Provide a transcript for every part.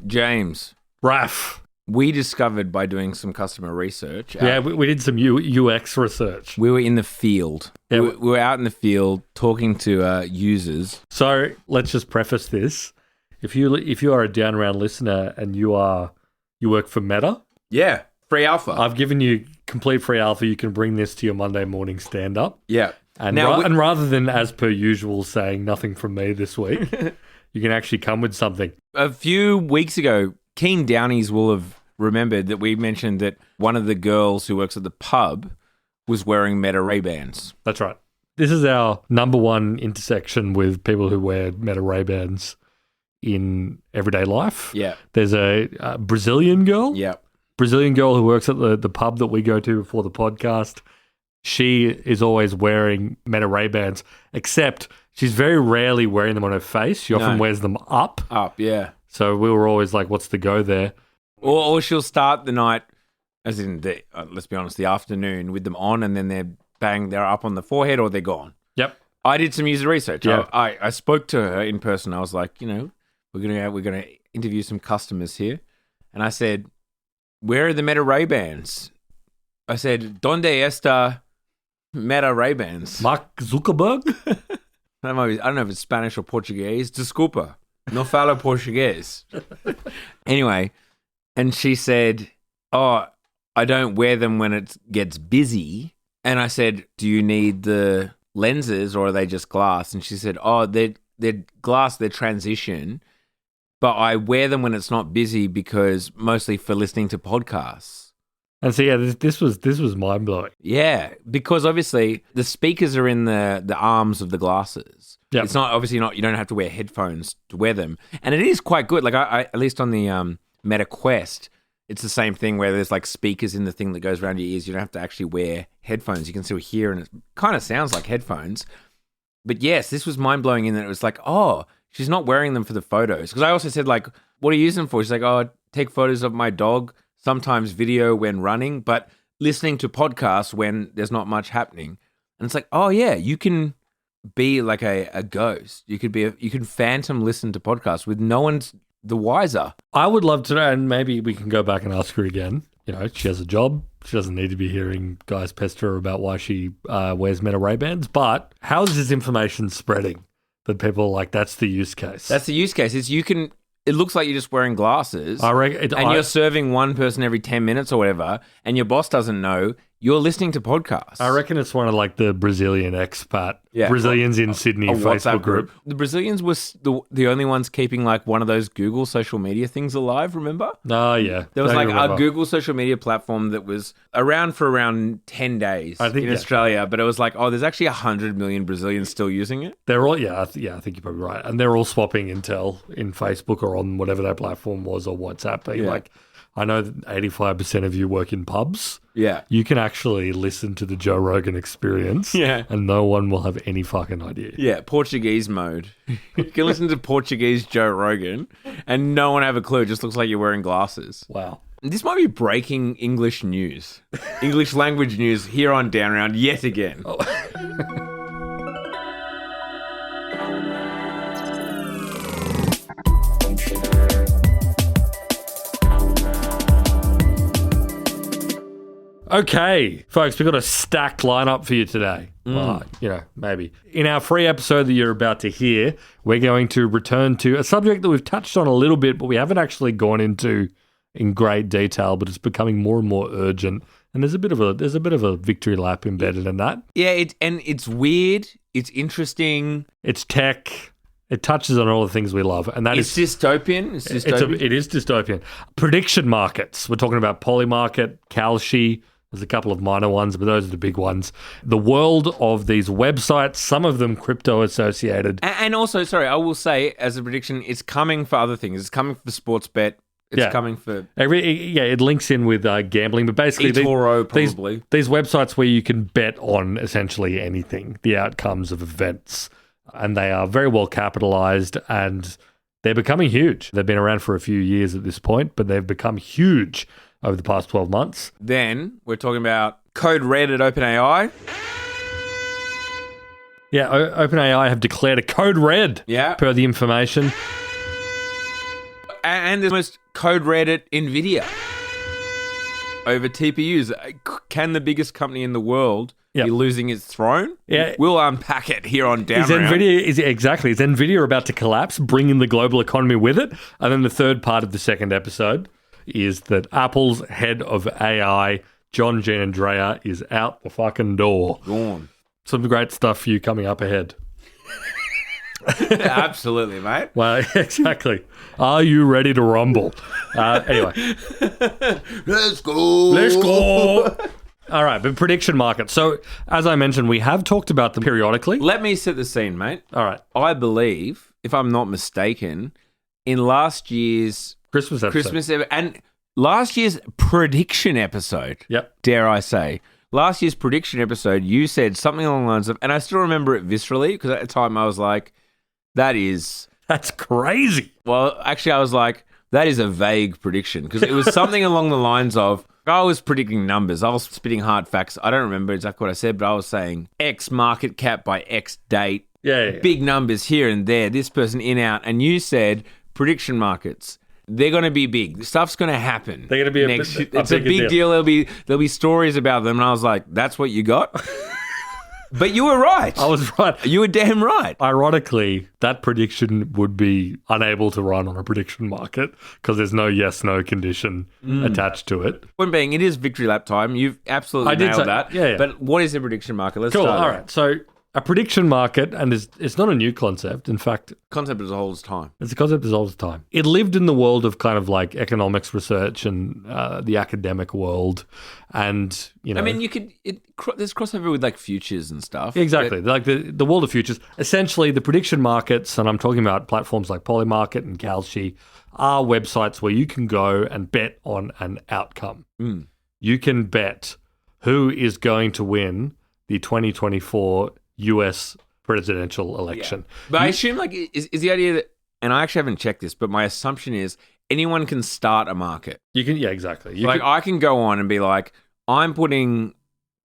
James. Raf. We discovered by doing some customer research. Yeah, we did some UX research. We were in the field. Yeah, we were out in the field talking to users. So let's just preface this. If you are a Down Round listener and you work for Meta. Yeah, free alpha. I've given you complete free alpha. You can bring this to your Monday morning stand-up. Yeah. And, and rather than, as per usual, saying nothing from me this week, you can actually come with something. A few weeks ago, keen Downies will have remembered that we mentioned that one of the girls who works at the pub was wearing Meta Ray-Bans. That's right. This is our number one intersection with people who wear Meta Ray-Bans in everyday life. Yeah. There's a Brazilian girl. Yeah. Brazilian girl who works at the pub that we go to for the podcast. She is always wearing Meta Ray-Bans, except she's very rarely wearing them on her face. She often wears them up. Up, yeah. So we were always like, what's the go there? Or she'll start the night, as in, let's be honest, the afternoon with them on, and then they're up on the forehead or they're gone. Yep. I did some user research. Yeah. I spoke to her in person. I was like, we're gonna interview some customers here, and I said, where are the Meta Ray-Bans? I said, ¿Dónde está Meta Ray-Bans? Mark Zuckerberg? I don't know if it's Spanish or Portuguese. Desculpa. No falo portugués. Anyway, and she said, I don't wear them when it gets busy. And I said, do you need the lenses or are they just glass? And she said, they're glass, they're transition. But I wear them when it's not busy because mostly for listening to podcasts. And so, yeah, this was mind-blowing. Yeah, because obviously the speakers are in the arms of the glasses. Yep. It's not, you don't have to wear headphones to wear them. And it is quite good. Like, I at least on the Meta Quest, it's the same thing where there's like speakers in the thing that goes around your ears. You don't have to actually wear headphones. You can still hear, and it kind of sounds like headphones. But yes, this was mind-blowing in that it was like, she's not wearing them for the photos. Because I also said, like, what do you use them for? She's like, take photos of my dog, sometimes video when running, but listening to podcasts when there's not much happening. And it's like, you can be like a ghost. You can phantom listen to podcasts with no one's the wiser. I would love to know, and maybe we can go back and ask her again. She has a job. She doesn't need to be hearing guys pester her about why she wears Meta Ray-Bans. But how is this information spreading that people are like, that's the use case? That's the use case. It looks like you're just wearing glasses. You're serving one person every 10 minutes or whatever, and your boss doesn't know. You're listening to podcasts. I reckon it's one of like the Brazilian expat, Brazilians in Sydney Facebook group. The Brazilians were the only ones keeping like one of those Google social media things alive, remember? Oh, yeah. There was like a Google social media platform that was around for around 10 days in Australia, but it was like, there's actually 100 million Brazilians still using it. They're all, I think you're probably right. And they're all swapping intel in Facebook or on whatever that platform was or WhatsApp. Being like, I know that 85% of you work in pubs. Yeah. You can actually listen to the Joe Rogan Experience. Yeah. And no one will have any fucking idea. Yeah, Portuguese mode. You can listen to Portuguese Joe Rogan and no one have a clue. It just looks like you're wearing glasses. Wow. This might be breaking English news. English language news here on Down Round yet again. Okay, folks, we've got a stacked lineup for you today. Maybe. In our free episode that you're about to hear, we're going to return to a subject that we've touched on a little bit, but we haven't actually gone into in great detail, but it's becoming more and more urgent. And there's a bit of a victory lap embedded in that. Yeah, it's weird. It's interesting. It's tech. It touches on all the things we love, and that is dystopian. It is dystopian. Prediction markets. We're talking about Polymarket, Kalshi. There's a couple of minor ones, but those are the big ones. The world of these websites, some of them crypto associated. And also, sorry, I will say as a prediction, it's coming for other things. It's coming for Sportsbet. It's coming for... it links in with gambling, but basically... eToro, probably. These websites where you can bet on essentially anything, the outcomes of events. And they are very well capitalized and they're becoming huge. They've been around for a few years at this point, but they've become huge over the past 12 months. Then we're talking about Code Red at OpenAI. Yeah, OpenAI have declared a Code Red per the information. and the most code red at NVIDIA over TPUs. Can the biggest company in the world be losing its throne? Yeah. We'll unpack it here on Down Is NVIDIA about to collapse, bringing the global economy with it? And then the third part of the second episode is that Apple's head of AI, John Giannandrea, is out the fucking door. Gone. Some great stuff for you coming up ahead. Absolutely, mate. Well, exactly. Are you ready to rumble? Anyway. Let's go. Let's go. All right, but prediction market. So, as I mentioned, we have talked about them periodically. Let me set the scene, mate. All right. I believe, if I'm not mistaken, in last year's Christmas episode. And last year's prediction episode, dare I say, last year's prediction episode, you said something along the lines of, and I still remember it viscerally, because at the time I was like, that's crazy. Well, actually, I was like, that is a vague prediction, because it was something along the lines of, I was predicting numbers. I was spitting hard facts. I don't remember exactly what I said, but I was saying X market cap by X date. Yeah. Big numbers here and there. This person in, out. And you said prediction markets. They're going to be big. Stuff's going to happen. They're going to be it's a big deal. There'll be stories about them. And I was like, that's what you got? But you were right. I was right. You were damn right. Ironically, that prediction would be unable to run on a prediction market because there's no yes/no condition attached to it. Point being, it is victory lap time. You've absolutely nailed that. Yeah. But what is a prediction market? Let's cool. start. All right. So a prediction market, and it's not a new concept. In fact, concept is as old as time. It's a concept as old as time. It lived in the world of kind of like economics research and the academic world, and I mean, there's crossover with like futures and stuff. Exactly, like the world of futures. Essentially, the prediction markets, and I'm talking about platforms like Polymarket and Kalshi, are websites where you can go and bet on an outcome. You can bet who is going to win the 2024 US presidential election. Yeah. But I assume is the idea that, and I actually haven't checked this, but my assumption is anyone can start a market. You can, exactly. I can go on and be like, I'm putting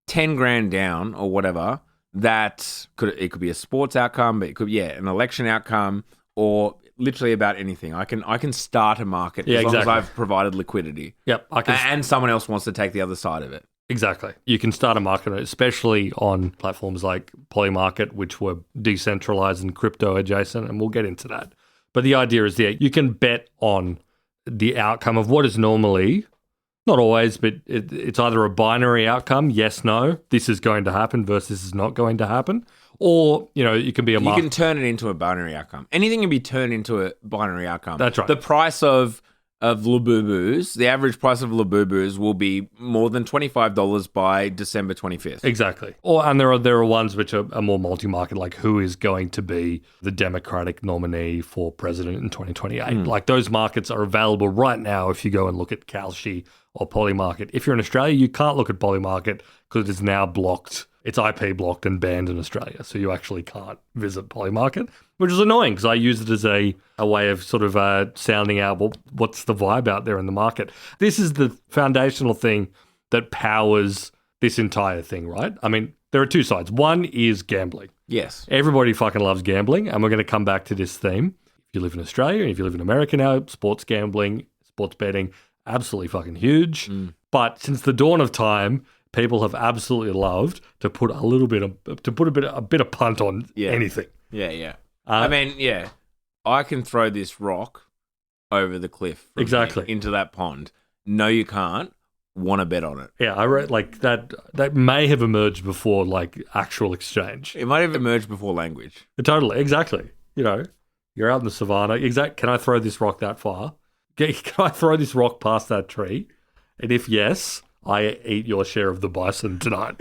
10 grand down or whatever. It could be a sports outcome, but it could be an election outcome, or literally about anything. I can start a market as long as I've provided liquidity. Yep, and someone else wants to take the other side of it. Exactly. You can start a market, especially on platforms like Polymarket, which were decentralized and crypto adjacent, and we'll get into that. But the idea is you can bet on the outcome of what is normally, not always, but it's either a binary outcome, yes, no, this is going to happen versus this is not going to happen. Or, it can be You can turn it into a binary outcome. Anything can be turned into a binary outcome. That's right. The price of Labubus, the average price of Labubus will be more than $25 by December 25th. Exactly. And there are ones which are more multi-market, like who is going to be the Democratic nominee for president in 2028. Like those markets are available right now if you go and look at Kalshi or Polymarket. If you're in Australia, you can't look at Polymarket because it is now blocked. It's IP blocked and banned in Australia, so you actually can't visit Polymarket, which is annoying because I use it as a way of sort of sounding out what's the vibe out there in the market. This is the foundational thing that powers this entire thing, right? I mean, there are two sides. One is gambling. Yes. Everybody fucking loves gambling, and we're going to come back to this theme. If you live in Australia and if you live in America now, sports gambling, sports betting, absolutely fucking huge. But since the dawn of time, people have absolutely loved to put a bit of punt on anything. Yeah. I mean, I can throw this rock over the cliff exactly into that pond. No, you can't. Want to bet on it? Yeah, I read like that. That may have emerged before like actual exchange. It might have emerged before language. Totally, exactly. You're out in the savannah. Can I throw this rock that far? Can I throw this rock past that tree? And if yes, I eat your share of the bison tonight.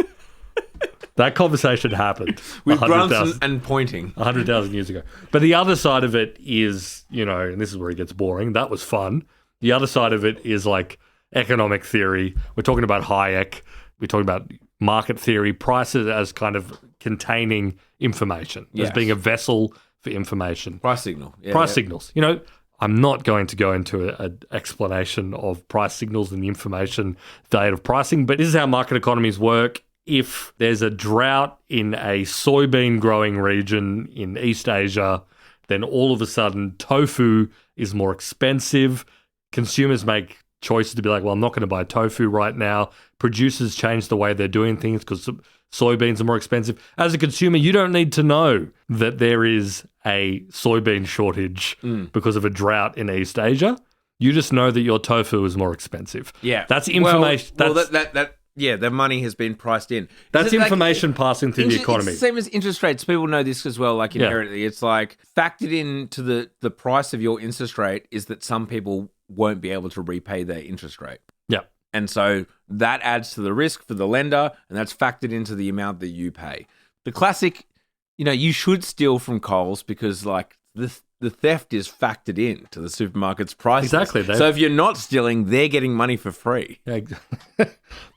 That conversation happened. With grunts and pointing. 100,000 years ago. But the other side of it is, and this is where it gets boring. That was fun. The other side of it is like economic theory. We're talking about Hayek. We're talking about market theory, prices as kind of containing information, as being a vessel for information. Price signal. Price signals. I'm not going to go into an explanation of price signals and the information state of pricing, but this is how market economies work. If there's a drought in a soybean growing region in East Asia, then all of a sudden tofu is more expensive. Consumers make choices to be like, well, I'm not going to buy tofu right now. Producers change the way they're doing things because soybeans are more expensive. As a consumer, you don't need to know that there is a soybean shortage because of a drought in East Asia. You just know that your tofu is more expensive. Yeah. That's information. The money has been priced in. That's information passing through the economy. It's the same as interest rates. People know this as well, like inherently. Yeah. It's like factored into the price of your interest rate is that some people won't be able to repay their interest rate. Yeah. And so that adds to the risk for the lender, and that's factored into the amount that you pay. The classic, you should steal from Coles because like the theft is factored in to the supermarket's price. Exactly. So if you're not stealing, they're getting money for free. Yeah,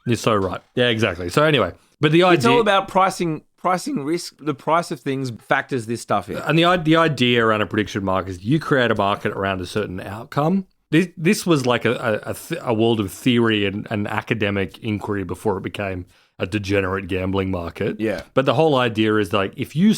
you're so right. Yeah, exactly. So anyway, but the idea... It's all about pricing risk. The price of things factors this stuff in. And the idea around a prediction market is you create a market around a certain outcome. This was like a world of theory and academic inquiry before it became a degenerate gambling market. Yeah. But the whole idea is like if you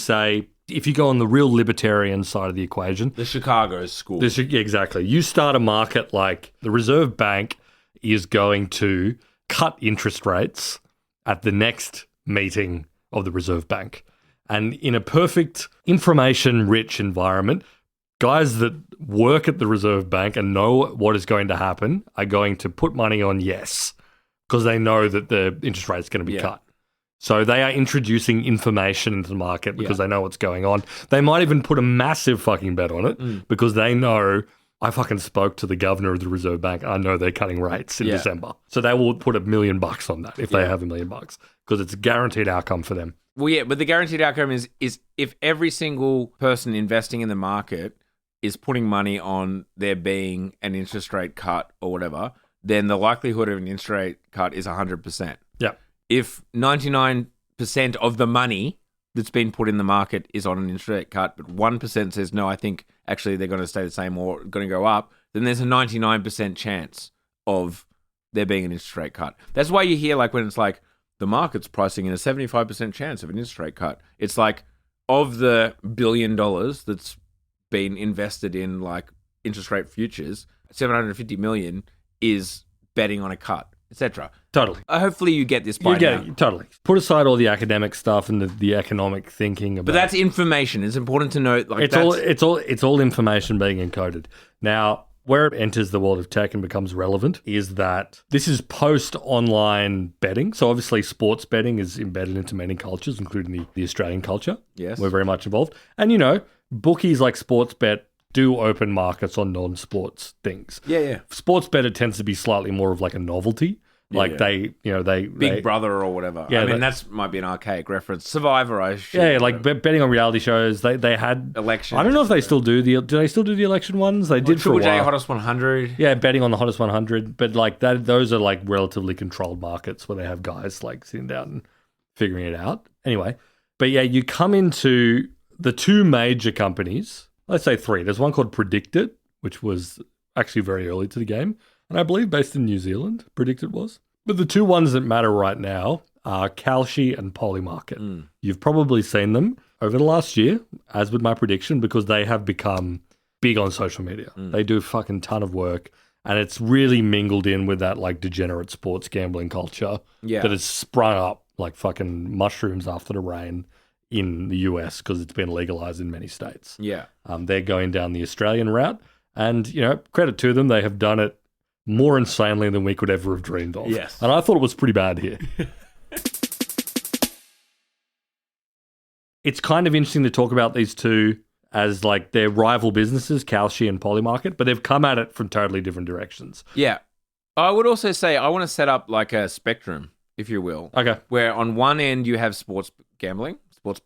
go on the real libertarian side of the equation. The Chicago school. Exactly. You start a market like the Reserve Bank is going to cut interest rates at the next meeting of the Reserve Bank. And in a perfect information-rich environment, guys that work at the Reserve Bank and know what is going to happen are going to put money on yes because they know that the interest rate is going to be cut. So they are introducing information into the market because they know what's going on. They might even put a massive fucking bet on it because they know I fucking spoke to the governor of the Reserve Bank. I know they're cutting rates in December. So they will put $1 million on that if they have $1 million because it's a guaranteed outcome for them. Well, yeah, but the guaranteed outcome is if every single person investing in the market is putting money on there being an interest rate cut or whatever, then the likelihood of an interest rate cut is 100%. Yeah. If 99% of the money that's been put in the market is on an interest rate cut, but 1% says, no, I think actually they're going to stay the same or going to go up, then there's a 99% chance of there being an interest rate cut. That's why you hear like when it's like the market's pricing in a 75% chance of an interest rate cut. It's like of the $1 billion that's been invested in like interest rate futures, 750 million is betting on a cut, etc. Totally. Hopefully you get this by you get now. it, totally. Put aside all the academic stuff and the economic thinking about. But that's information. It's important to note. Like it's all information being encoded. Now, where it enters the world of tech and becomes relevant is that this is post-online betting. So obviously sports betting is embedded into many cultures, including the Australian culture. Yes. We're very much involved. And, bookies like Sportsbet do open markets on non-sports things. Yeah. Sportsbet, it tends to be slightly more of like a novelty. They Big Brother or whatever. Yeah, I mean, that might be an archaic reference. Survivor, I assume. Yeah, like betting on reality shows. They had elections. I don't know if they still do do they still do the election ones? They did for a while. Triple J Hottest 100. Yeah, betting on the Hottest 100. But like that, those are like relatively controlled markets where they have guys like sitting down and figuring it out. Anyway, but yeah, you come into the two major companies. Let's say three. There's one called Predicted, which was actually very early to the game. And I believe based in New Zealand, Predicted was. But the two ones that matter right now are Kalshi and Polymarket. You've probably seen them over the last year, as with my prediction, because they have become big on social media. They do a fucking ton of work, and it's really mingled in with that like degenerate sports gambling culture that has sprung up like fucking mushrooms after the rain in the US because it's been legalized in many states. Yeah. They're going down the Australian route, and credit to them, they have done it more insanely than we could ever have dreamed of. Yes. And I thought it was pretty bad here. It's kind of interesting to talk about these two as like their rival businesses, Kalshi and Polymarket, but they've come at it from totally different directions. Yeah. I would also say I want to set up like a spectrum, if you will. Okay. Where on one end you have sports gambling, sports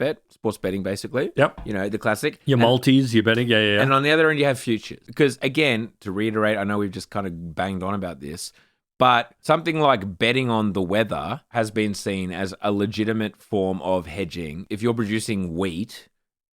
betting basically. Yep. The classic. Your multis, your betting, yeah. And on the other end you have futures. Because again, to reiterate, I know we've just kind of banged on about this, but something like betting on the weather has been seen as a legitimate form of hedging. If you're producing wheat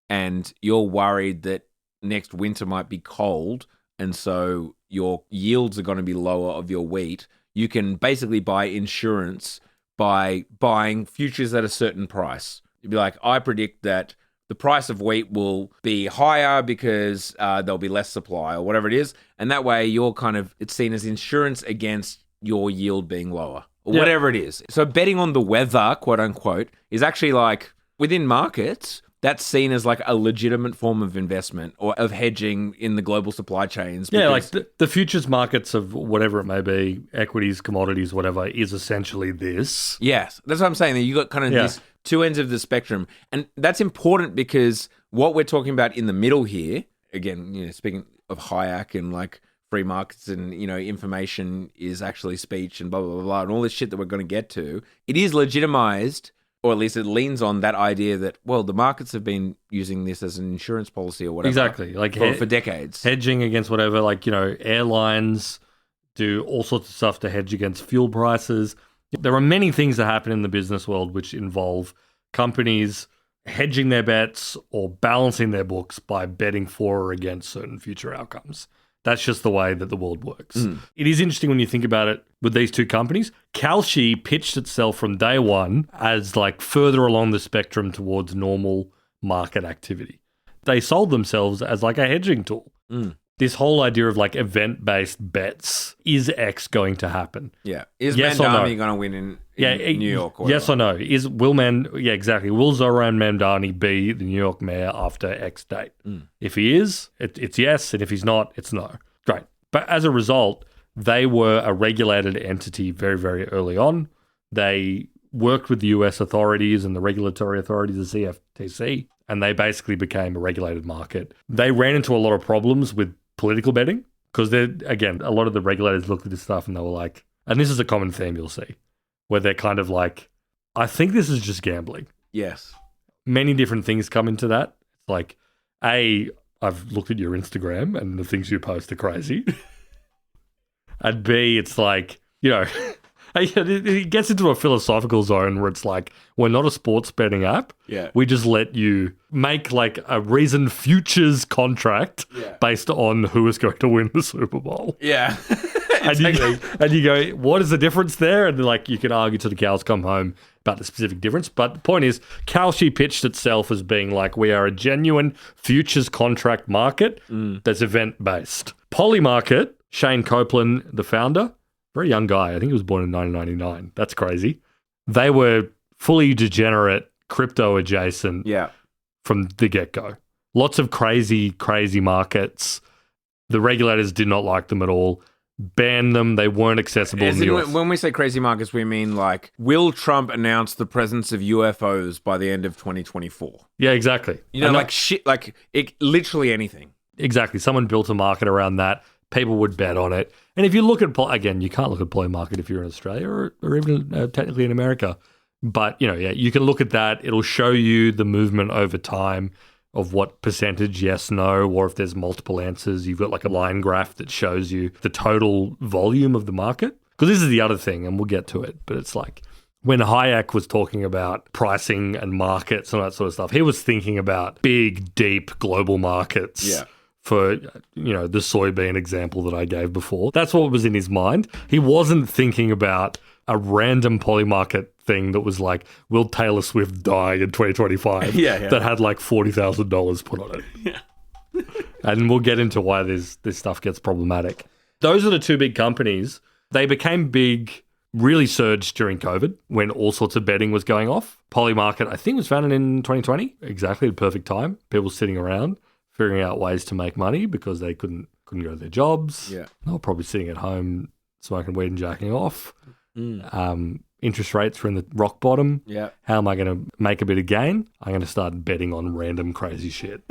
and you're worried that next winter might be cold and so your yields are going to be lower of your wheat, you can basically buy insurance by buying futures at a certain price. You'd be like, I predict that the price of wheat will be higher because there'll be less supply or whatever it is. And that way it's seen as insurance against your yield being lower or whatever it is. So betting on the weather, quote unquote, is actually like within markets, that's seen as like a legitimate form of investment or of hedging in the global supply chains. Yeah, like the futures markets of whatever it may be, equities, commodities, whatever, is essentially this. Yes, that's what I'm saying. You got kind of these two ends of the spectrum. And that's important because what we're talking about in the middle here, again, speaking of Hayek and like free markets and, information is actually speech and blah, blah, blah, blah, and all this shit that we're going to get to, it is legitimized, or at least it leans on that idea that, well, the markets have been using this as an insurance policy or whatever. Exactly. Like for decades. Hedging against whatever, like, airlines do all sorts of stuff to hedge against fuel prices. There are many things that happen in the business world which involve companies hedging their bets or balancing their books by betting for or against certain future outcomes. That's just the way that the world works. It is interesting when you think about it with these two companies. Kalshi pitched itself from day one as like further along the spectrum towards normal market activity. They sold themselves as like a hedging tool. This whole idea of like event-based bets, is X going to happen? Yeah. Is yes Mamdani going to win in New York? Or yes or no? Will Zoran Mamdani be the New York mayor after X date? If he is, it's yes. And if he's not, it's no. Great. But as a result, they were a regulated entity very, very early on. They worked with the US authorities and the regulatory authorities, the CFTC, and they basically became a regulated market. They ran into a lot of problems with political betting because, again, a lot of the regulators looked at this stuff and they were like, and this is a common theme you'll see, where they're kind of like, I think this is just gambling. Yes. Many different things come into that. It's like, A, I've looked at your Instagram and the things you post are crazy. And B, it's like, it gets into a philosophical zone where it's like, we're not a sports betting app. Yeah. We just let you make like a reasoned futures contract based on who is going to win the Super Bowl. Yeah. And you go, what is the difference there? And like, you can argue till the cows come home about the specific difference. But the point is, Kalshi pitched itself as being like, we are a genuine futures contract market that's event-based. Polymarket, Shane Copeland, the founder, very young guy. I think he was born in 1999. That's crazy. They were fully degenerate, crypto adjacent from the get-go. Lots of crazy, crazy markets. The regulators did not like them at all. Banned them. They weren't accessible in the US. When we say crazy markets, we mean like, will Trump announce the presence of UFOs by the end of 2024? Yeah, exactly. Like shit, like literally anything. Exactly. Someone built a market around that. People would bet on it. And if you look at, again, you can't look at Polymarket if you're in Australia or even technically in America. But, you can look at that. It'll show you the movement over time of what percentage, yes, no, or if there's multiple answers. You've got like a line graph that shows you the total volume of the market. Because this is the other thing, and we'll get to it. But it's like when Hayek was talking about pricing and markets and that sort of stuff, he was thinking about big, deep global markets. Yeah. For, the soybean example that I gave before. That's what was in his mind. He wasn't thinking about a random Polymarket thing that was like, will Taylor Swift die in 2025? That had like $40,000 put on it. Yeah. And we'll get into why this stuff gets problematic. Those are the two big companies. They became big, really surged during COVID when all sorts of betting was going off. Polymarket, I think, was founded in 2020. Exactly the perfect time. People sitting around, figuring out ways to make money because they couldn't go to their jobs. Yeah. They were probably sitting at home smoking weed and jacking off. Interest rates were in the rock bottom. Yeah. How am I going to make a bit of gain? I'm going to start betting on random crazy shit.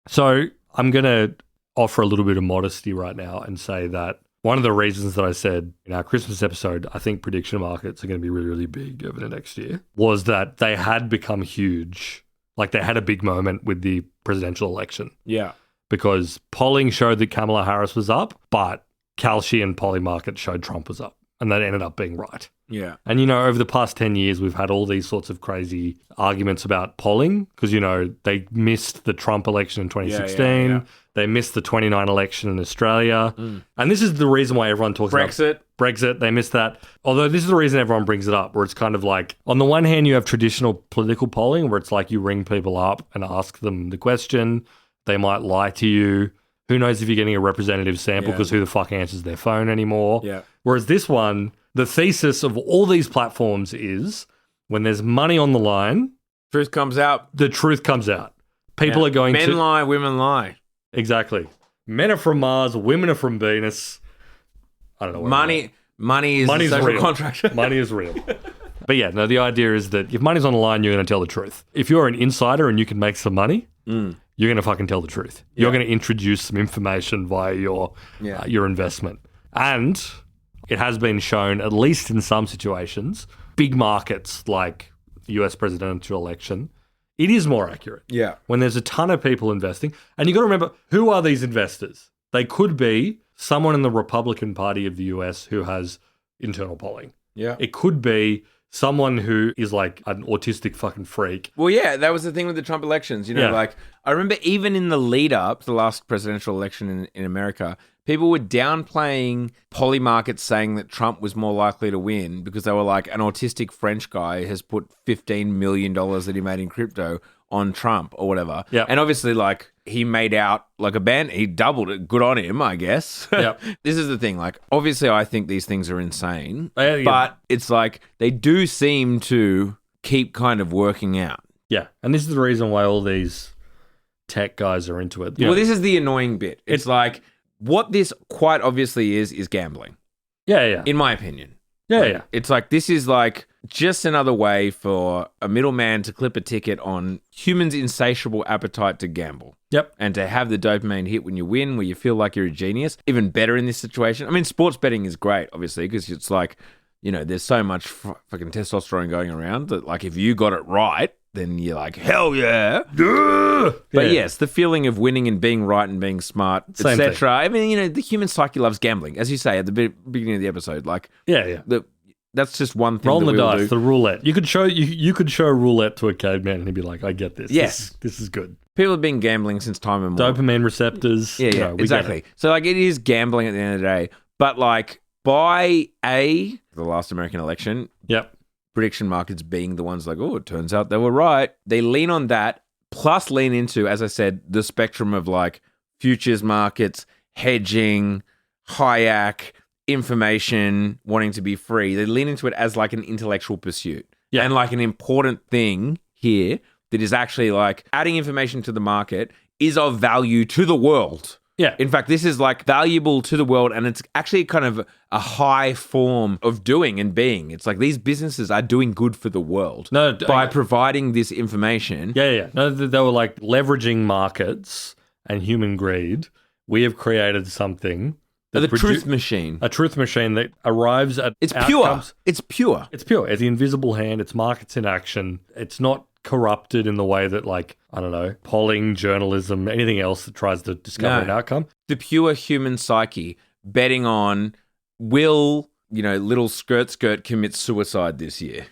So I'm going to offer a little bit of modesty right now and say that one of the reasons that I said in our Christmas episode, I think prediction markets are going to be really, really big over the next year, was that they had become huge. Like they had a big moment with the presidential election. Yeah. Because polling showed that Kamala Harris was up, but Kalshi and Polymarket showed Trump was up. And that ended up being right. Yeah. And, over the past 10 years, we've had all these sorts of crazy arguments about polling because, they missed the Trump election in 2016. They missed the 29 election in Australia. And this is the reason why everyone talks about Brexit. They missed that. Although this is the reason everyone brings it up, where it's kind of like, on the one hand, you have traditional political polling where it's like you ring people up and ask them the question. They might lie to you. Who knows if you're getting a representative sample because who the fuck answers their phone anymore? Yeah. Whereas this one, the thesis of all these platforms is when there's money on the line, Truth comes out. the truth comes out. People are going Men to... lie, women lie. Exactly. Men are from Mars, women are from Venus. I don't know. Money is a social real. contract. Money is real. But yeah, no, the idea is that if money's on the line, you're going to tell the truth. If you're an insider and you can make some money, you're going to fucking tell the truth. You're going to introduce some information via your investment. And it has been shown, at least in some situations, big markets like the US presidential election, it is more accurate. Yeah. When there's a ton of people investing. And you got to remember, who are these investors? They could be someone in the Republican Party of the US who has internal polling. Yeah. It could be someone who is like an autistic fucking freak. Well, yeah, that was the thing with the Trump elections. Like, I remember even in the lead up to the last presidential election in America, people were downplaying Polymarket saying that Trump was more likely to win because they were like, an autistic French guy has put $15 million that he made in crypto on Trump or whatever. Yep. And obviously, like, he made out like a band. He doubled it. Good on him, I guess. Yep. This is the thing. Like, obviously, I think these things are insane. Yeah. But it's like they do seem to keep kind of working out. Yeah. And this is the reason why all these tech guys are into it. Well, this is the annoying bit. It's like what this quite obviously is gambling. Yeah. In my opinion. Yeah. It's like this is like just another way for a middleman to clip a ticket on humans' insatiable appetite to gamble. Yep. And to have the dopamine hit when you win, where you feel like you're a genius. Even better in this situation. I mean, sports betting is great, obviously, because it's like, there's so much fucking testosterone going around that, like, if you got it right, then you're like, hell yeah. But yes, the feeling of winning and being right and being smart, etc. I mean, the human psyche loves gambling, as you say at the beginning of the episode. Like, that's just one thing. Roll that the dice, do. the roulette. You could show roulette to a caveman and he'd be like, I get this. Yes. This is good. People have been gambling since time immemorial. Dopamine receptors. Yeah, exactly. So, like, it is gambling at the end of the day. But, like, by the last American election, prediction markets being the ones like, oh, it turns out they were right. They lean on that, plus lean into, as I said, the spectrum of, like, futures markets, hedging, Hayek, information, wanting to be free. They lean into it as, like, an intellectual pursuit. Yeah. And, like, an important thing here that is actually, like, adding information to the market is of value to the world. Yeah. In fact, this is, like, valuable to the world, and it's actually kind of a high form of doing and being. It's like these businesses are doing good for the world by providing this information. Yeah. No, they were, like, leveraging markets and human greed. We have created something. Truth machine. A truth machine that arrives at It's outcomes. pure. It's pure. It's pure. It's the invisible hand. It's markets in action. It's not corrupted in the way that, like, I don't know, polling, journalism, anything else that tries to discover an outcome. The pure human psyche betting on will, little skirt commit suicide this year.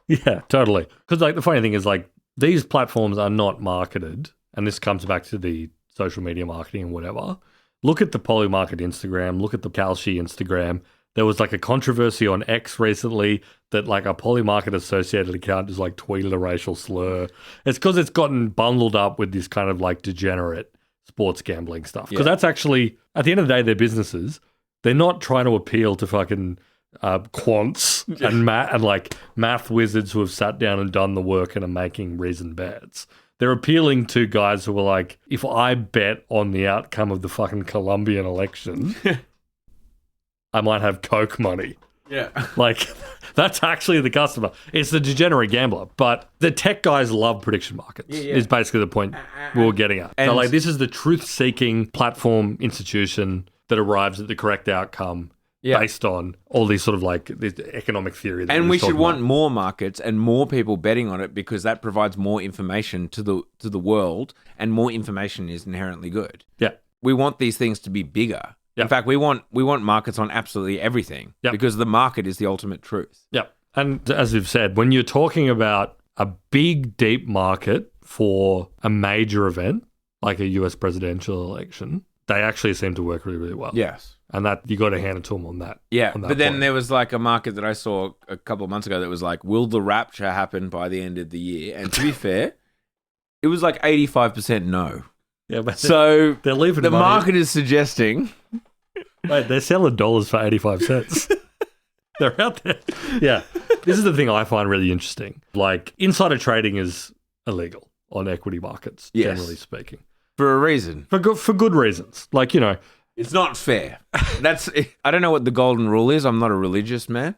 Yeah, totally. Because, like, the funny thing is, like, these platforms are not marketed, and this comes back to the social media marketing and whatever. Look at the Polymarket Instagram. Look at the Kalshi Instagram. There was, like, a controversy on X recently that, like, a Polymarket associated account just, like, tweeted a racial slur. It's because it's gotten bundled up with this kind of, like, degenerate sports gambling stuff. Because that's actually, at the end of the day, their businesses. They're not trying to appeal to fucking quants and like math wizards who have sat down and done the work and are making reasoned bets. They're appealing to guys who are like, if I bet on the outcome of the fucking Colombian election, I might have Coke money. Yeah. Like, that's actually the customer. It's the degenerate gambler. But the tech guys love prediction markets, is basically the point we were getting at. So, like, this is the truth-seeking platform institution that arrives at the correct outcome based on all these sort of, like, this economic theory. And we should want more markets and more people betting on it because that provides more information to the world, and more information is inherently good. Yeah. We want these things to be bigger. Yep. In fact, we want markets on absolutely everything because the market is the ultimate truth. Yeah. And as we've said, when you're talking about a big, deep market for a major event, like a US presidential election, they actually seem to work really, really well. Yes. And that you got to hand it to them on that. Yeah, on that but then point. there was like a market that I saw a couple of months ago that was like, will the rapture happen by the end of the year? And to be fair, it was like 85% no. Yeah, but So they're leaving the money. market is suggesting... Wait, they're selling dollars for 85 cents. They're out there. Yeah. This is the thing I find really interesting. Like, insider trading is illegal on equity markets, Yes. generally speaking. For a reason. For good reasons. Like, It's not fair. I don't know what the golden rule is. I'm not a religious man.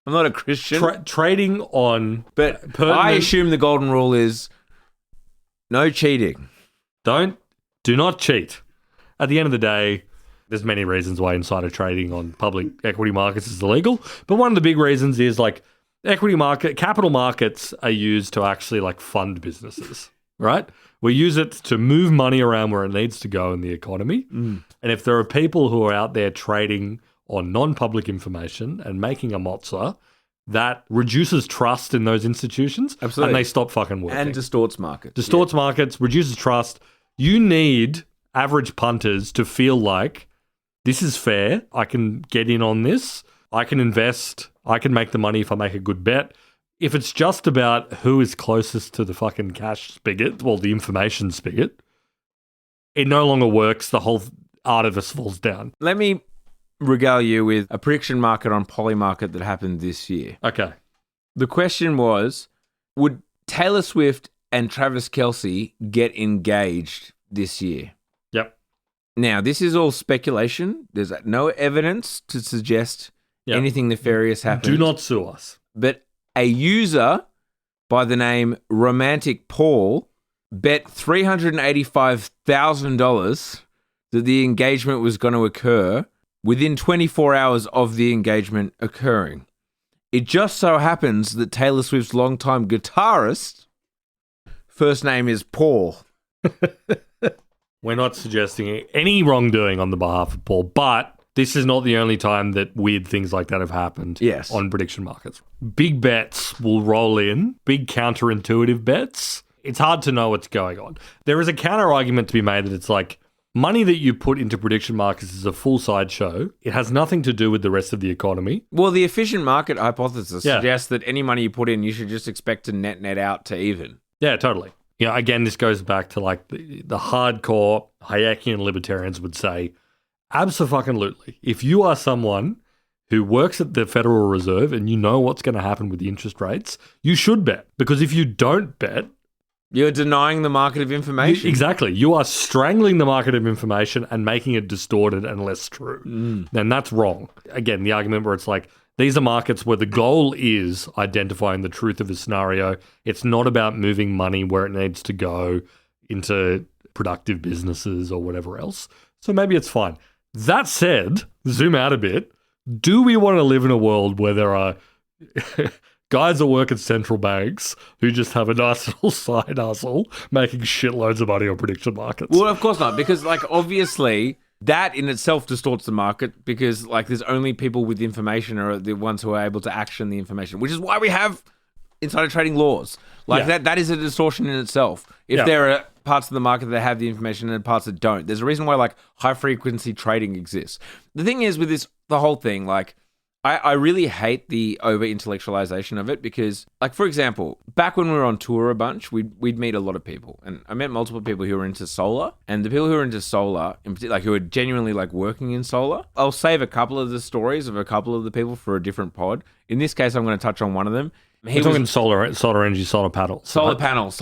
I'm not a Christian. trading on... But I pertinent- assume the golden rule is no cheating. Do not cheat. At the end of the day, there's many reasons why insider trading on public equity markets is illegal. But one of the big reasons is like capital markets are used to actually like fund businesses, right? We use it to move money around where it needs to go in the economy. And if there are people who are out there trading on non-public information and making a mozza, that reduces trust in those institutions. Absolutely. And they stop fucking working. And distorts markets. Distorts markets, reduces trust. You need average punters to feel like this is fair. I can get in on this. I can invest. I can make the money if I make a good bet. If it's just about who is closest to the fucking cash spigot, well, the information spigot, it no longer works. The whole art of us falls down. Let me regale you with a prediction market on Polymarket that happened this year. Okay. The question was, would Taylor Swift and Travis Kelce get engaged this year? Yep. Now, this is all speculation. There's no evidence to suggest Yep. anything nefarious happened. Do not sue us. But a user by the name Romantic Paul bet $385,000 that the engagement was going to occur within 24 hours of the engagement occurring. It just so happens that Taylor Swift's longtime guitarist, first name is Paul. We're not suggesting any wrongdoing on the behalf of Paul, but this is not the only time that weird things like that have happened Yes. on prediction markets. Big bets will roll in, big counterintuitive bets. It's hard to know what's going on. There is a counter argument to be made that it's like money that you put into prediction markets is a full sideshow. It has nothing to do with the rest of the economy. Well, the efficient market hypothesis Yeah. suggests that any money you put in, you should just expect to net out to even. Yeah, totally. Again, this goes back to like the hardcore Hayekian libertarians would say, abso-fucking-lutely. If you are someone who works at the Federal Reserve and you know what's going to happen with the interest rates, you should bet. Because if you don't bet... You're denying the market of information. Exactly. You are strangling the market of information and making it distorted and less true. And that's wrong. Again, the argument where it's like, these are markets where the goal is identifying the truth of a scenario. It's not about moving money where it needs to go into productive businesses or whatever else. So maybe it's fine. That said, zoom out a bit. Do we want to live in a world where there are guys that work at central banks who just have a nice little side hustle making shitloads of money on prediction markets? Well, of course not, because obviously that in itself distorts the market because there's only people with information are the ones who are able to action the information, which is why we have insider trading laws. That is a distortion in itself. If there are parts of the market that have the information and parts that don't, there's a reason why high frequency trading exists. The thing is with the whole thing, I really hate the over intellectualization of it because, for example, back when we were on tour a bunch, we'd meet a lot of people, and I met multiple people who were into solar, and the people who are into solar, in particular, who are genuinely working in solar. I'll save a couple of the stories of a couple of the people for a different pod. In this case, I'm going to touch on one of them. We're talking solar energy, solar panels. Solar panels,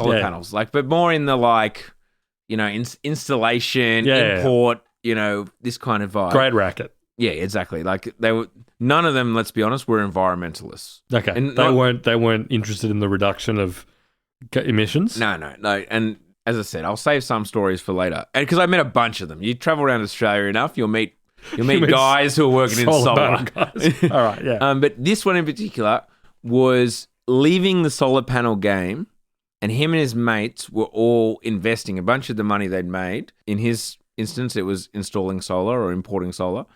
but more in the installation, import, this kind of vibe. Great racket. Yeah, exactly. None of them, let's be honest, were environmentalists. Okay, and they weren't interested in the reduction of emissions. No. And as I said, I'll save some stories for later. And because I met a bunch of them. You travel around Australia enough, you'll meet guys who are working in solar. Guys. All right, yeah. But this one in particular was leaving the solar panel game, and him and his mates were all investing a bunch of the money they'd made. In his instance, it was installing solar or importing solar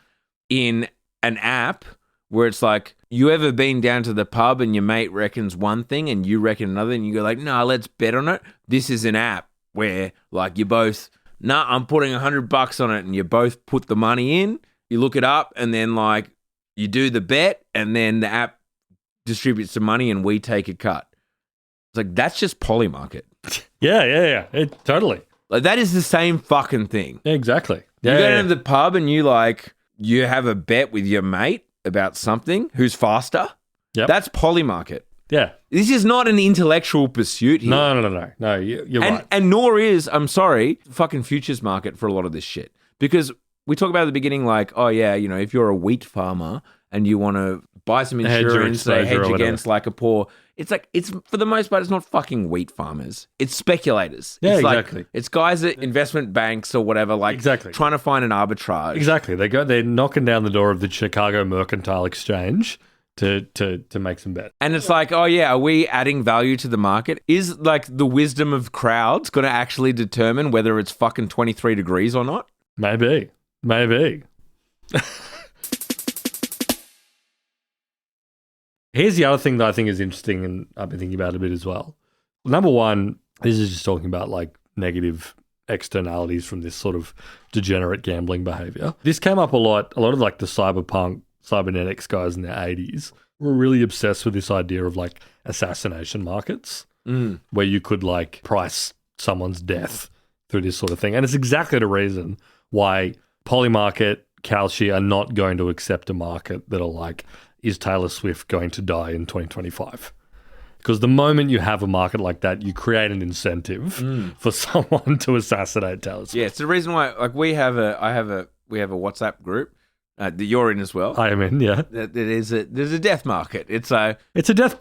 in an app where it's you ever been down to the pub and your mate reckons one thing and you reckon another and you go no, let's bet on it. This is an app. where like you both, I'm putting $100 on it, and you both put the money in, you look it up, and then like you do the bet, and then the app distributes the money and we take a cut. It's like, that's just Polymarket. Yeah. Totally. Like, that is the same fucking thing. Yeah, exactly. You go down to the pub and you have a bet with your mate about something, who's faster. Yep. That's Polymarket. Yeah. This is not an intellectual pursuit here. No, you're right. And nor is, I'm sorry, fucking futures market for a lot of this shit. Because we talk about at the beginning, like, oh yeah, you know, if you're a wheat farmer and you want to buy some insurance, they hedge against like a poor. It's like, it's for the most part, it's not fucking wheat farmers. It's speculators. Yeah, it's exactly. It's guys at investment banks or whatever, like trying to find an arbitrage. Exactly. They're knocking down the door of the Chicago Mercantile Exchange to make some bets. And it's like, oh yeah, are we adding value to the market? Is like the wisdom of crowds going to actually determine whether it's fucking 23 degrees or not? Maybe. Here's the other thing that I think is interesting, and I've been thinking about a bit as well. Number one, this is just talking about like negative externalities from this sort of degenerate gambling behavior. This came up a lot. A lot of like the cybernetics guys in their 80s were really obsessed with this idea of like assassination markets, where you could like price someone's death through this sort of thing. And it's exactly the reason why Polymarket, Kalshi are not going to accept a market that are like, is Taylor Swift going to die in 2025? Because the moment you have a market like that, you create an incentive for someone to assassinate Taylor Swift. Yeah, it's the reason why. Like we have a WhatsApp group that you're in as well. I am in, yeah. There's a death market. It's a dead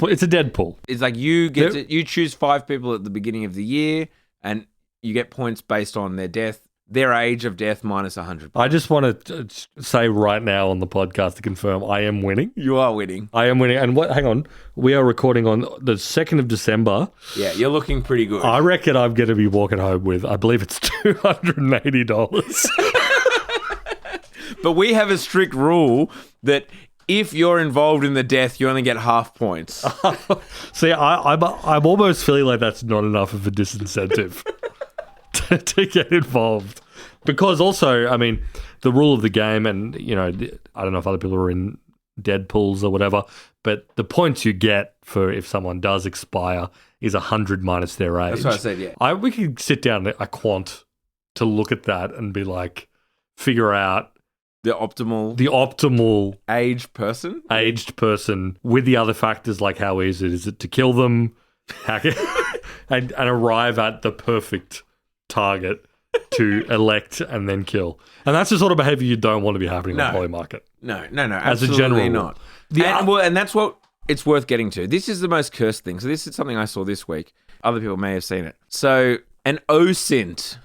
pool. It's like you choose 5 people at the beginning of the year, and you get points based on their death. Their age of death minus 100 points. I just want to say right now on the podcast to confirm I am winning. You are winning. I am winning. And hang on, we are recording on the 2nd of December. Yeah, you're looking pretty good. I reckon I'm going to be walking home with, I believe it's $280. But we have a strict rule that if you're involved in the death, you only get half points. See, I'm almost feeling like that's not enough of a disincentive to get involved. Because also, I mean, the rule of the game, and, you know, I don't know if other people are in dead pools or whatever, but the points you get for if someone does expire is 100 minus their age. That's what I said, yeah. We could sit down a quant to look at that and be like, figure out the optimal aged person with the other factors like how easy is it to kill them, and arrive at the perfect target to elect and then kill. And that's the sort of behavior you don't want to be happening on Polymarket. No, as a general not. And that's what it's worth getting to. This is the most cursed thing. So this is something I saw this week. Other people may have seen it. So an OSINT.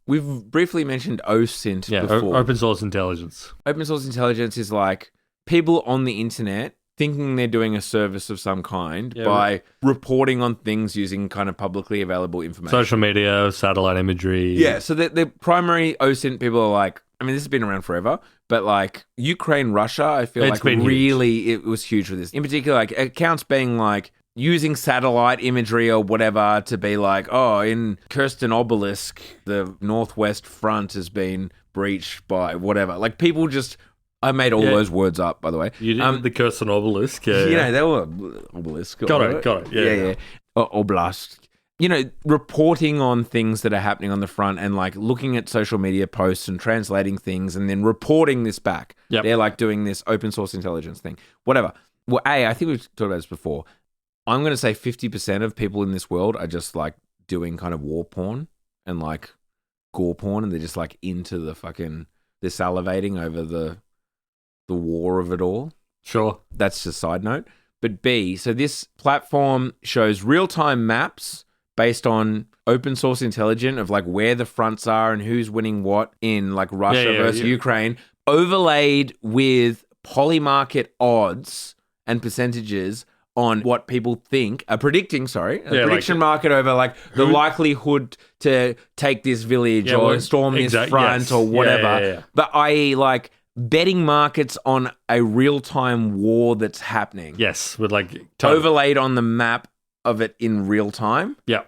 We've briefly mentioned OSINT before. Open source intelligence. Open source intelligence is like people on the internet thinking they're doing a service of some kind by reporting on things using kind of publicly available information. Social media, satellite imagery. Yeah, so the primary OSINT people are like, I mean, this has been around forever, but like Ukraine, Russia, I feel like really huge. It was huge for this. In particular, like accounts being like, using satellite imagery or whatever to be like, oh, in Kirsten Obelisk, the Northwest Front has been breached by whatever. Like people just, I made all those words up, by the way. You did the Kirsten Obelisk. Yeah, you know, they were Obelisk. Got it. Yeah. Oblast. You know, reporting on things that are happening on the front and like looking at social media posts and translating things and then reporting this back. Yep. They're like doing this open source intelligence thing. Whatever. Well, I think we've talked about this before. I'm going to say 50% of people in this world are just like doing kind of war porn and like gore porn, and they're just like into the fucking, they're salivating over the war of it all. Sure. That's a side note. But B, so this platform shows real-time maps based on open source intelligence of like where the fronts are and who's winning what in like Russia versus Ukraine, overlaid with Polymarket odds and percentages on what people think, a prediction market over like the likelihood to take this village or storm this front or whatever. But i.e. like betting markets on a real-time war that's happening. Yes, with like overlaid on the map of it in real time. Yeah.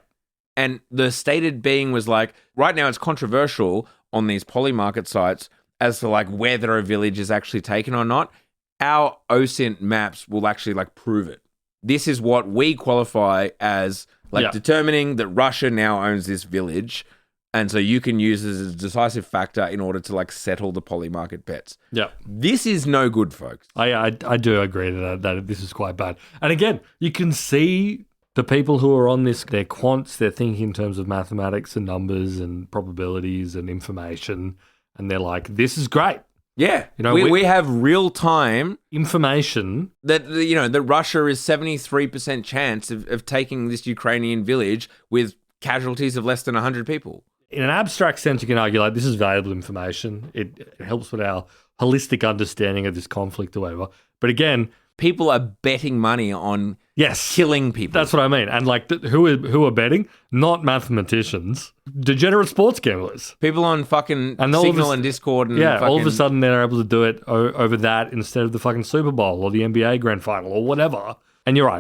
And the stated being was like, right now it's controversial on these Polymarket sites as to like whether a village is actually taken or not. Our OSINT maps will actually like prove it. This is what we qualify as like determining that Russia now owns this village. And so you can use it as a decisive factor in order to like settle the Polymarket bets. Yeah. This is no good, folks. I do agree that this is quite bad. And again, you can see the people who are on this, they're quants, they're thinking in terms of mathematics and numbers and probabilities and information. And they're like, this is great. Yeah. We have real time information that, that Russia is 73% chance of taking this Ukrainian village with casualties of less than 100 people. In an abstract sense, you can argue like this is valuable information. It helps with our holistic understanding of this conflict or whatever. But again, people are betting money on killing people. That's what I mean. And like who are betting? Not mathematicians. Degenerate sports gamblers. People on fucking Signal and Discord. And all of a sudden they're able to do it over that instead of the fucking Super Bowl or the NBA Grand Final or whatever. And you're right,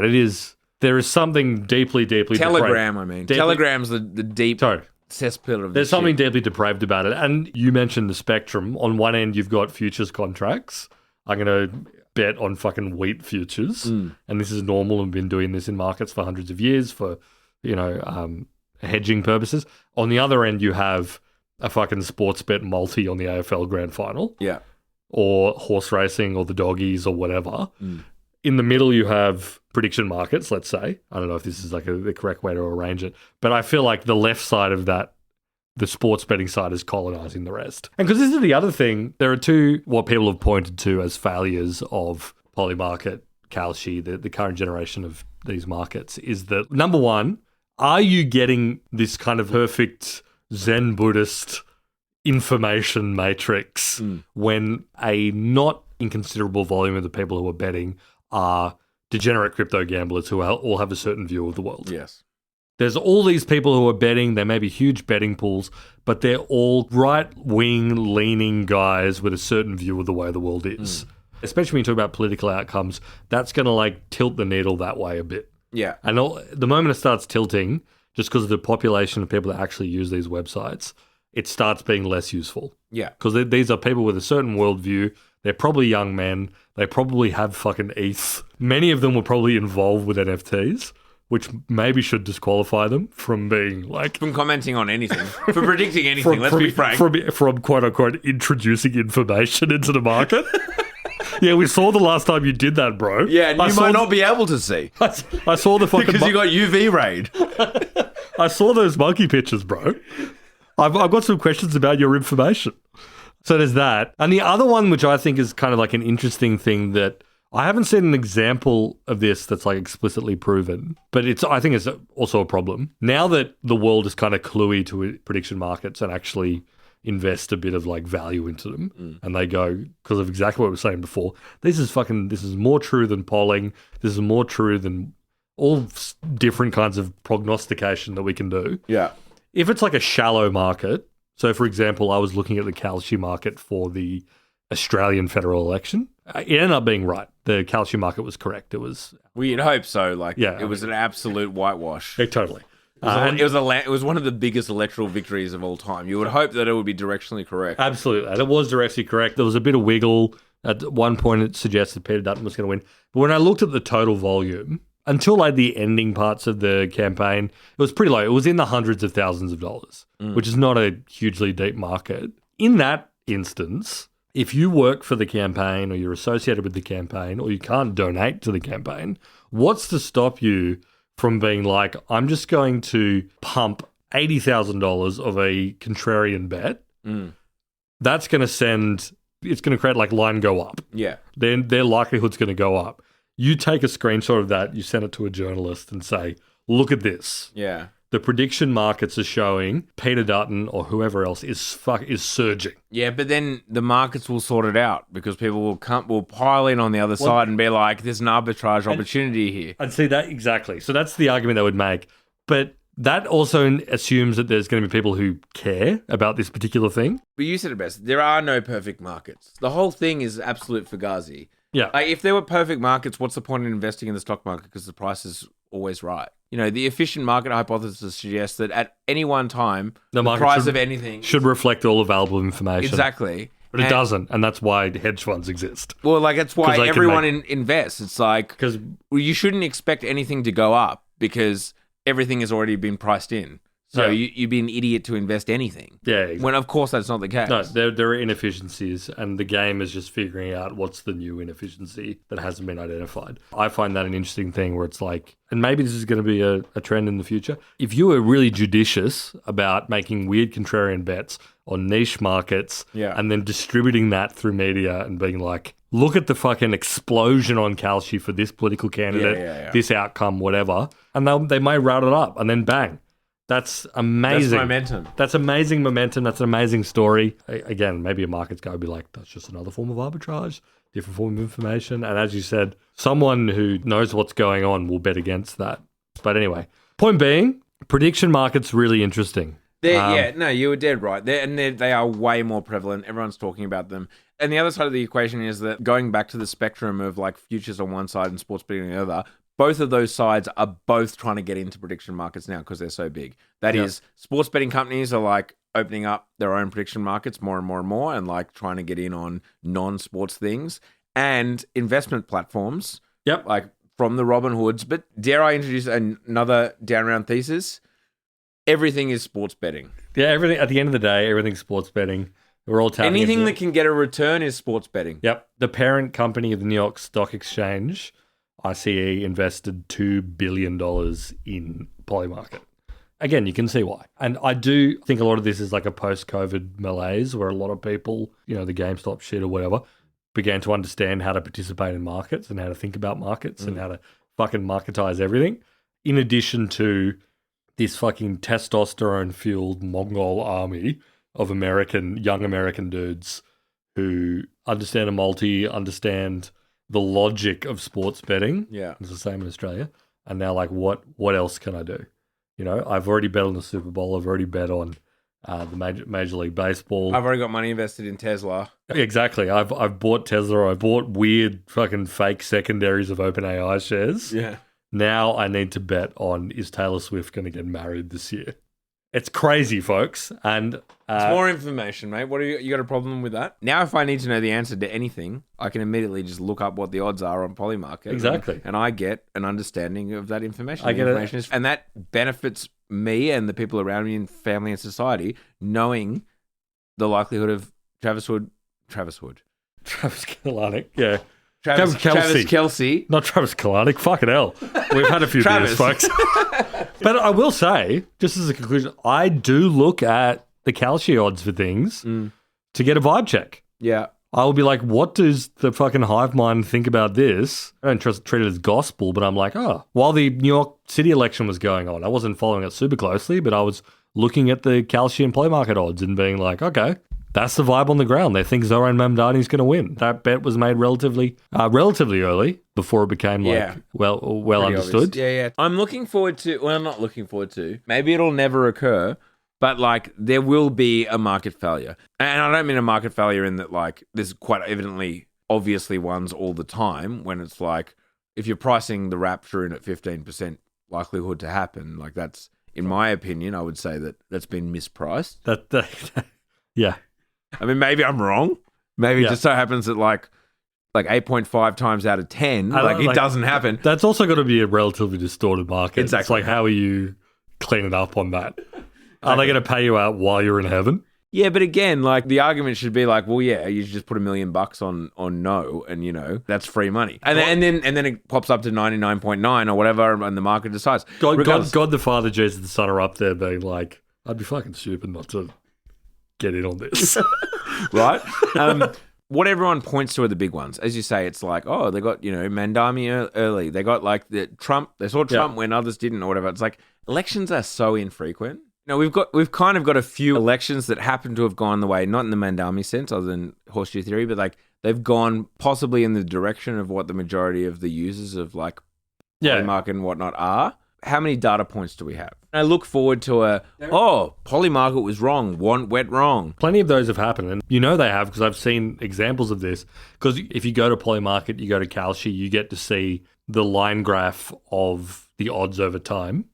there is something deeply Telegram, depraved. Telegram's the deep cesspit of There's something deeply depraved about it. And you mentioned the spectrum. On one end, you've got futures contracts. I'm going to bet on fucking wheat futures. And this is normal. I've been doing this in markets for hundreds of years for, hedging purposes. On the other end, you have a fucking sports bet multi on the AFL Grand Final. Yeah. Or horse racing or the doggies or whatever. In the middle, you have prediction markets, let's say. I don't know if this is like the correct way to arrange it. But I feel like the left side of that, the sports betting side, is colonizing the rest. And because this is the other thing, there are two, what people have pointed to as failures of Polymarket, Kalshi, the current generation of these markets, is that, number one, are you getting this kind of perfect Zen Buddhist information matrix when a not inconsiderable volume of the people who are betting are degenerate crypto gamblers who all have a certain view of the world? Yes. There's all these people who are betting. There may be huge betting pools, but they're all right-wing leaning guys with a certain view of the way the world is. Especially when you talk about political outcomes, that's going to like tilt the needle that way a bit. Yeah. And the moment it starts tilting, just because of the population of people that actually use these websites, it starts being less useful. Yeah. Because these are people with a certain worldview. They're probably young men. They probably have fucking ETH. Many of them were probably involved with NFTs, which maybe should disqualify them from being like... From commenting on anything. For predicting anything, let's be frank. From quote-unquote introducing information into the market. Yeah, we saw the last time you did that, bro. Yeah, and you might not be able to see. I saw the fucking... Because you got UV raid. I saw those monkey pictures, bro. I've got some questions about your information. So there's that. And the other one, which I think is kind of like an interesting thing that I haven't seen an example of this that's like explicitly proven, but I think it's also a problem. Now that the world is kind of cluey to prediction markets and actually invest a bit of like value into them, and they go, because of exactly what we were saying before, this is more true than polling. This is more true than all different kinds of prognostication that we can do. Yeah. If it's like a shallow market, so for example, I was looking at the Kalshi market for the Australian federal election. It ended up being right. The Kalshi market was correct. It was... Well, you'd hope so. Like, it was an absolute whitewash. Totally. It was one of the biggest electoral victories of all time. You would hope that it would be directionally correct. Absolutely. And it was directionally correct. There was a bit of wiggle. At one point, it suggested Peter Dutton was going to win. But when I looked at the total volume, until like the ending parts of the campaign, it was pretty low. It was in the hundreds of thousands of dollars, which is not a hugely deep market. In that instance, if you work for the campaign or you're associated with the campaign or you can't donate to the campaign, what's to stop you from being like, I'm just going to pump $80,000 of a contrarian bet. That's going to it's going to create like line go up. Yeah. Then their likelihood's going to go up. You take a screenshot of that, you send it to a journalist and say, look at this. Yeah. The prediction markets are showing Peter Dutton or whoever else is surging. Yeah, but then the markets will sort it out because people will pile in on the other side and be like, there's an arbitrage opportunity here. I'd see that exactly. So that's the argument they would make. But that also assumes that there's going to be people who care about this particular thing. But you said it best. There are no perfect markets. The whole thing is absolute fugazi. Yeah. Like, if there were perfect markets, what's the point in investing in the stock market? Because the price is always right. the efficient market hypothesis suggests that at any one time, the market price of anything should reflect all available information. Exactly. But it doesn't, and that's why hedge funds exist. Well, like, that's why everyone invests. It's like, because you shouldn't expect anything to go up because everything has already been priced in. So you'd be an idiot to invest anything. Yeah, exactly. When, of course, that's not the case. No, there are inefficiencies, and the game is just figuring out what's the new inefficiency that hasn't been identified. I find that an interesting thing where it's like, and maybe this is going to be a trend in the future, if you were really judicious about making weird contrarian bets on niche markets and then distributing that through media and being like, look at the fucking explosion on Kalshi for this political candidate, this outcome, whatever, and they may route it up, and then bang. That's amazing. That's momentum. That's amazing momentum. That's an amazing story. Again, maybe a market's going to be like, that's just another form of arbitrage, different form of information. And as you said, someone who knows what's going on will bet against that. But anyway, point being, prediction markets really interesting. You were dead right. They are way more prevalent. Everyone's talking about them. And the other side of the equation is that going back to the spectrum of like futures on one side and sports betting on the other, both of those sides are both trying to get into prediction markets now because they're so big. That is, sports betting companies are like opening up their own prediction markets more and more and more and like trying to get in on non-sports things. And investment platforms, like from the Robin Hoods. But dare I introduce another down round thesis? Everything is sports betting. Yeah, everything. At the end of the day, everything's sports betting. We're all tapping anything that can get a return is sports betting. Yep. The parent company of the New York Stock Exchange, ICE, invested $2 billion in Polymarket. Again, you can see why. And I do think a lot of this is like a post-COVID malaise where a lot of people, the GameStop shit or whatever, began to understand how to participate in markets and how to think about markets and how to fucking marketize everything. In addition to this fucking testosterone-fueled Mongol army of young American dudes who understand a multi, understand the logic of sports betting. Yeah. It's the same in Australia. And now, like, what else can I do? I've already bet on the Super Bowl. I've already bet on the Major League Baseball. I've already got money invested in Tesla. Exactly. I've bought Tesla. I bought weird fucking fake secondaries of OpenAI shares. Yeah. Now I need to bet on, is Taylor Swift going to get married this year? It's crazy, folks. And it's more information, mate. What you got a problem with that? Now, if I need to know the answer to anything, I can immediately just look up what the odds are on Polymarket. Exactly. And I get an understanding of that information. And that benefits me and the people around me and family and society, knowing the likelihood of Travis Kalanick, yeah. Travis Kelce. Not Travis Kalanick. Fucking hell. We've had a few beers, folks. But I will say, just as a conclusion, I do look at the Kalshi odds for things to get a vibe check. Yeah. I will be like, what does the fucking hive mind think about this? I don't treat it as gospel, but I'm like, while the New York City election was going on, I wasn't following it super closely, but I was looking at the Kalshi and Polymarket odds and being like, okay, that's the vibe on the ground. They think Zoran Mamdani's going to win. That bet was made relatively early before it became well understood. Obvious. Yeah. I'm looking forward to. Well, I'm not looking forward to. Maybe it'll never occur, but like there will be a market failure, and I don't mean a market failure in that like there's quite obviously ones all the time when it's like if you're pricing the rapture in at 15% likelihood to happen, like that's in my opinion, I would say that's been mispriced. Yeah. I mean, maybe I'm wrong. Maybe it just so happens that like 8.5 times out of 10, it doesn't happen. That's also got to be a relatively distorted market. Exactly. It's like, how are you cleaning up on that? Are they going to pay you out while you're in heaven? Yeah, but again, like the argument should be like, well, yeah, you should just put $1 million on no, and that's free money, and then it pops up to 99.9 or whatever, and the market decides. God, the Father, Jesus, the Son are up there being like, I'd be fucking stupid not to get in on this. Right? What everyone points to are the big ones. As you say, it's like, oh, they got, Mandami early. They got like Trump. They saw Trump when others didn't or whatever. It's like elections are so infrequent. We've kind of got a few elections that happen to have gone the way, not in the Mandami sense, other than horseshoe theory, but like they've gone possibly in the direction of what the majority of the users of like Polymarket and whatnot are. How many data points do we have? I look forward to Polymarket was wrong, went wrong. Plenty of those have happened, and they have because I've seen examples of this. Because if you go to Polymarket, you go to Kalshi, you get to see the line graph of the odds over time.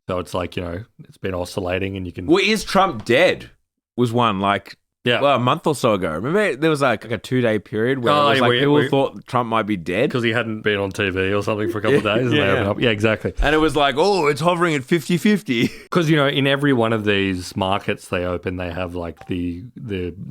So it's like, it's been oscillating and you can... Well, is Trump dead? Was one a month or so ago. Remember there was like a 2-day period where people thought Trump might be dead because he hadn't been on TV or something for a couple of days. And they opened up. Yeah, exactly. And it was like, it's hovering at 50-50. Because, in every one of these markets they open, they have like the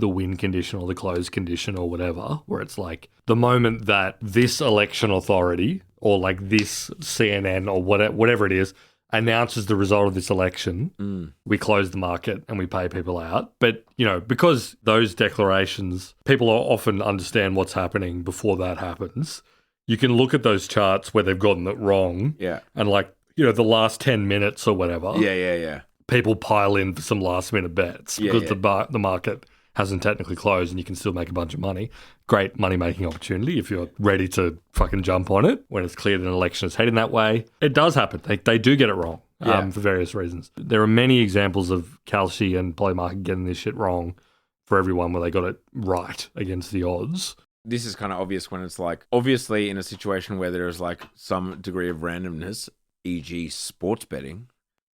win condition or the close condition or whatever, where it's like the moment that this election authority or like this CNN or whatever it is announces the result of this election, we close the market and we pay people out. But, because those declarations, people often understand what's happening before that happens. You can look at those charts where they've gotten it wrong. Yeah. And the last 10 minutes or whatever. Yeah. People pile in for some last minute bets because the market hasn't technically closed and you can still make a bunch of money. Great money-making opportunity if you're ready to fucking jump on it when it's clear that an election is heading that way. It does happen. They do get it wrong for various reasons. There are many examples of Kalshi and Polymarket getting this shit wrong for everyone where they got it right against the odds. This is kind of obvious when it's like, obviously in a situation where there is like some degree of randomness, e.g. sports betting.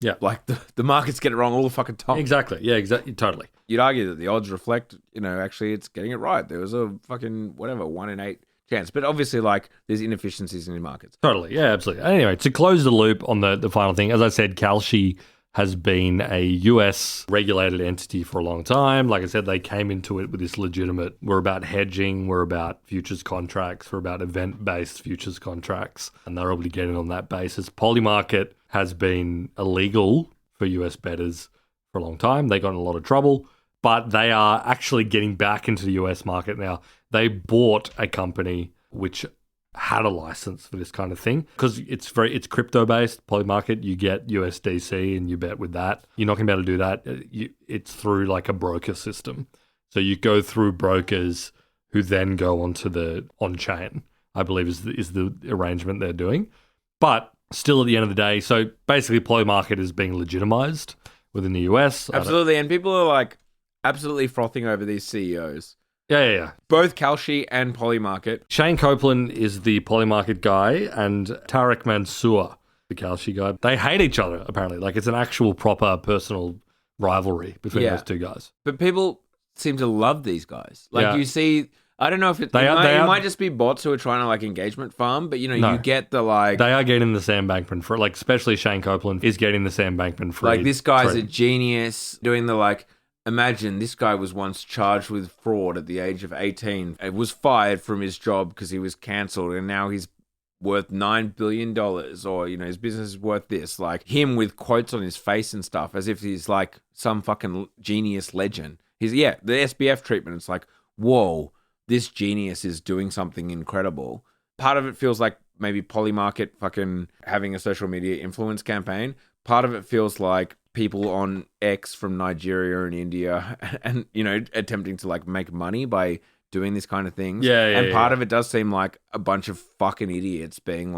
Yeah. Like the markets get it wrong all the fucking time. Exactly. Yeah, exactly. Totally. You'd argue that the odds reflect, actually it's getting it right. There was a fucking, 1 in 8 chance. But obviously, there's inefficiencies in the markets. Totally. Yeah, absolutely. Anyway, to close the loop on the final thing, as I said, Kalshi has been a US regulated entity for a long time. Like I said, they came into it with this legitimate, we're about hedging, we're about futures contracts, we're about event-based futures contracts, and they're able to get in on that basis. Polymarket has been illegal for US bettors for a long time. They got in a lot of trouble, but they are actually getting back into the US market now. They bought a company which had a license for this kind of thing because it's crypto based. Polymarket, you get USDC and you bet with that. You're not going to be able to do that. It's through like a broker system. So you go through brokers who then go onto the on-chain, I believe is the arrangement they're doing. But still at the end of the day, so basically Polymarket is being legitimized within the US. Absolutely. And people are like absolutely frothing over these CEOs. Yeah. Both Kalshi and Polymarket. Shane Copeland is the Polymarket guy and Tarek Mansour, the Kalshi guy. They hate each other, apparently. Like, it's an actual proper personal rivalry between those two guys. But people seem to love these guys. You see, I don't know if it might just be bots who are trying to, engagement farm, but, you get the, They are getting the Sam Bankman-Fried, especially Shane Copeland is getting the Sam Bankman-Fried. This guy's a genius doing the, imagine this guy was once charged with fraud at the age of 18. It was fired from his job because he was cancelled, and now he's worth $9 billion, or, his business is worth this. Him with quotes on his face and stuff, as if he's some fucking genius legend. The SBF treatment, it's whoa, this genius is doing something incredible. Part of it feels like maybe Polymarket fucking having a social media influence campaign. Part of it feels like people on X from Nigeria and India and, attempting to make money by doing this kind of things. And part of it does seem like a bunch of fucking idiots being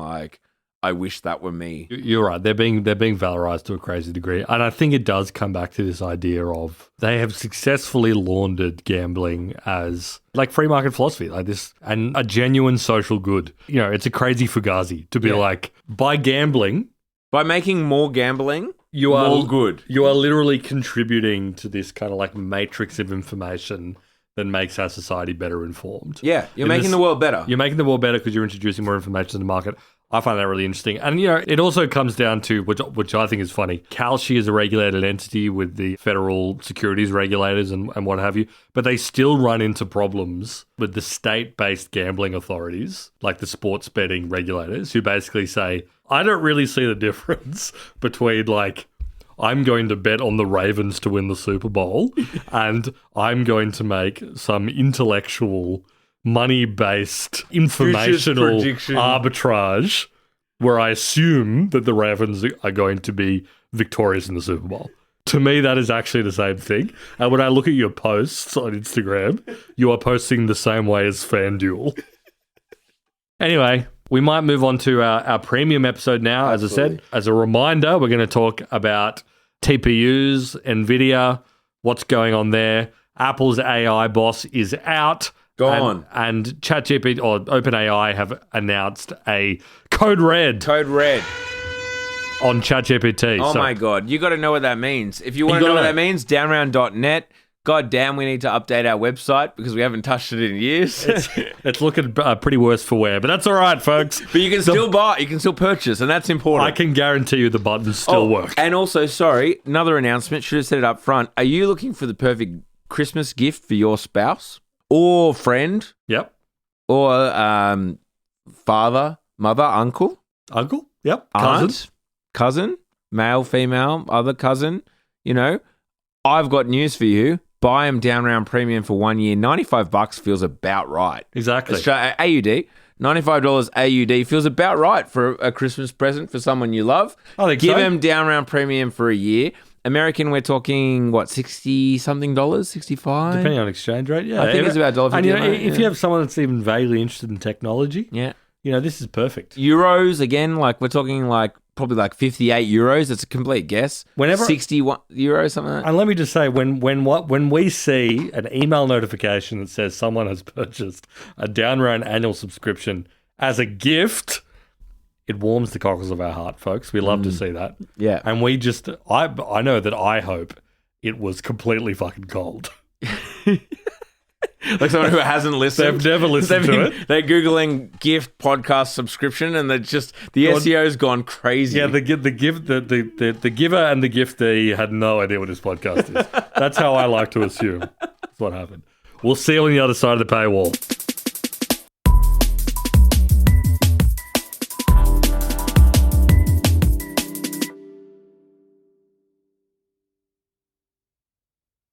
I wish that were me. You're right. They're being valorized to a crazy degree. And I think it does come back to this idea of they have successfully laundered gambling as free market philosophy, this, and a genuine social good. It's a crazy fugazi to be by gambling, by making more gambling, you are more good. You are literally contributing to this kind of matrix of information that makes our society better informed. Yeah, you're making the world better. You're making the world better because you're introducing more information to the market. I find that really interesting. And, it also comes down to, which I think is funny, Kalshi is a regulated entity with the federal securities regulators and what have you, but they still run into problems with the state-based gambling authorities, like the sports betting regulators, who basically say, I don't really see the difference between, I'm going to bet on the Ravens to win the Super Bowl and I'm going to make some intellectual money-based informational arbitrage where I assume that the Ravens are going to be victorious in the Super Bowl. To me, that is actually the same thing. And when I look at your posts on Instagram, you are posting the same way as FanDuel. Anyway, we might move on to our premium episode now. Absolutely. As I said, as a reminder, we're going to talk about TPUs, NVIDIA, what's going on there. Apple's AI boss is out. Gone. And ChatGPT or OpenAI have announced a Code Red. Code Red. on ChatGPT. Oh my God. You got to know what that means. If you want to know what that means, downround.net. God damn, we need to update our website because we haven't touched it in years. It's looking pretty worse for wear, but that's all right, folks. But you can still buy, you can still purchase, and that's important. I can guarantee you the buttons still work. And also, sorry, another announcement, should have said it up front. Are you looking for the perfect Christmas gift for your spouse or friend? Yep. Or father, mother, uncle? Uncle? Yep. Aunt, cousin, male, female, other cousin, you know, I've got news for you. Buy them Down Round Premium for 1 year. $95 feels about right. Exactly. AUD. $95 AUD feels about right for a Christmas present for someone you love. I think Give so. them Down Round Premium for a year. American, we're talking, what, $60-something? $65? Depending on exchange rate, yeah. I think it's about $1.50. And if you have someone that's even vaguely interested in technology, this is perfect. Euros, again, like we're talking like probably like 58 euros. It's a complete guess. 61 euros, something like that. And let me just say, when we see an email notification that says someone has purchased a Down Round annual subscription as a gift, it warms the cockles of our heart, folks. We love to see that. Yeah. And we just, I know that I hope it was completely fucking cold. Like someone who hasn't listened. They've never listened to it. They're Googling gift podcast subscription and they're just, the SEO's gone crazy. Yeah, the giver and the giftee had no idea what this podcast is. That's how I like to assume. That's what happened. We'll see you on the other side of the paywall.